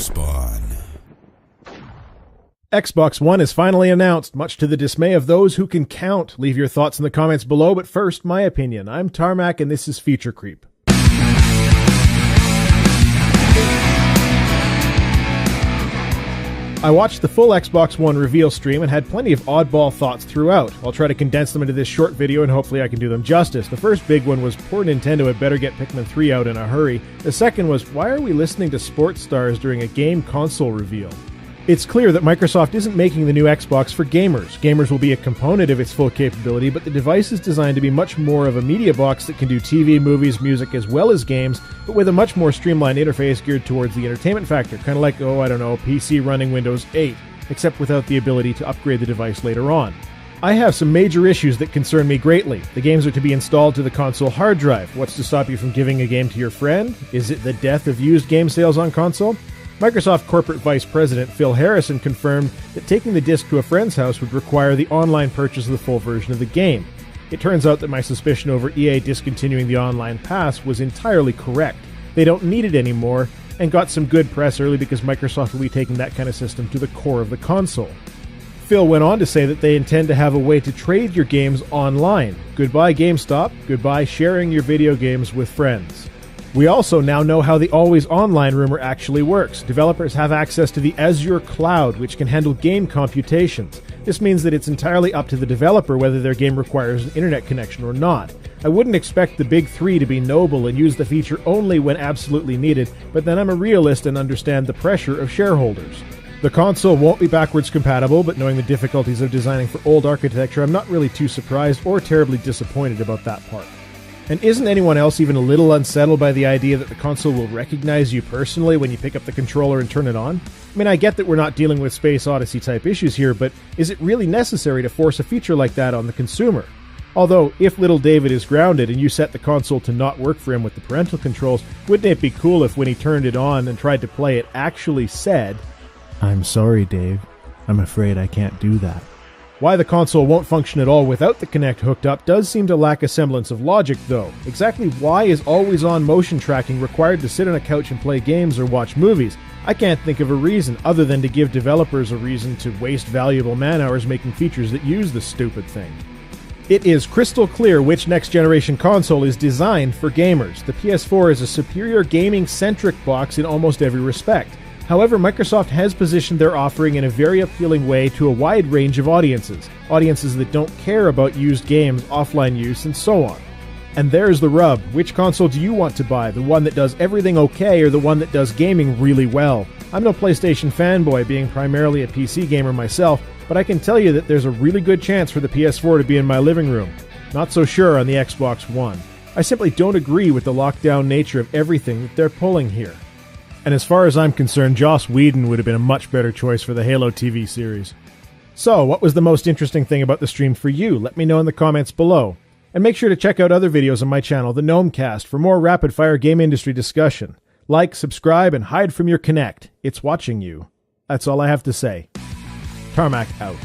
Spawn. Xbox One is finally announced, much to the dismay of those who can count. Leave your thoughts in the comments below, but first, my opinion. I'm Tarmac, and this is Feature Creep. I watched the full Xbox One reveal stream and had plenty of oddball thoughts throughout. I'll try to condense them into this short video and hopefully I can do them justice. The first big one was poor Nintendo had better get Pikmin 3 out in a hurry. The second was, why are we listening to sports stars during a game console reveal? It's clear that Microsoft isn't making the new Xbox for gamers. Gamers will be a component of its full capability, but the device is designed to be much more of a media box that can do TV, movies, music, as well as games, but with a much more streamlined interface geared towards the entertainment factor, kind of like, PC running Windows 8, except without the ability to upgrade the device later on. I have some major issues that concern me greatly. The games are to be installed to the console hard drive. What's to stop you from giving a game to your friend? Is it the death of used game sales on console? Microsoft Corporate Vice President Phil Harrison confirmed that taking the disc to a friend's house would require the online purchase of the full version of the game. It turns out that my suspicion over EA discontinuing the online pass was entirely correct. They don't need it anymore, and got some good press early because Microsoft will be taking that kind of system to the core of the console. Phil went on to say that they intend to have a way to trade your games online. Goodbye GameStop, goodbye sharing your video games with friends. We also now know how the Always Online rumor actually works. Developers have access to the Azure Cloud, which can handle game computations. This means that it's entirely up to the developer whether their game requires an internet connection or not. I wouldn't expect the big three to be noble and use the feature only when absolutely needed, but then I'm a realist and understand the pressure of shareholders. The console won't be backwards compatible, but knowing the difficulties of designing for old architecture, I'm not really too surprised or terribly disappointed about that part. And isn't anyone else even a little unsettled by the idea that the console will recognize you personally when you pick up the controller and turn it on? I mean, I get that we're not dealing with Space Odyssey type issues here, but is it really necessary to force a feature like that on the consumer? Although, if little David is grounded and you set the console to not work for him with the parental controls, wouldn't it be cool if when he turned it on and tried to play it actually said, "I'm sorry, Dave. I'm afraid I can't do that." Why the console won't function at all without the Kinect hooked up does seem to lack a semblance of logic, though. Exactly why is always-on motion tracking required to sit on a couch and play games or watch movies? I can't think of a reason other than to give developers a reason to waste valuable man-hours making features that use the stupid thing. It is crystal clear which next-generation console is designed for gamers. The PS4 is a superior gaming-centric box in almost every respect. However, Microsoft has positioned their offering in a very appealing way to a wide range of audiences. Audiences that don't care about used games, offline use, and so on. And there's the rub. Which console do you want to buy? The one that does everything okay or the one that does gaming really well? I'm no PlayStation fanboy, being primarily a PC gamer myself, but I can tell you that there's a really good chance for the PS4 to be in my living room. Not so sure on the Xbox One. I simply don't agree with the lockdown nature of everything that they're pulling here. And as far as I'm concerned, Joss Whedon would have been a much better choice for the Halo TV series. So, what was the most interesting thing about the stream for you? Let me know in the comments below. And make sure to check out other videos on my channel, The Gnomecast, for more rapid-fire game industry discussion. Like, subscribe, and hide from your Kinect. It's watching you. That's all I have to say. Tarmac out.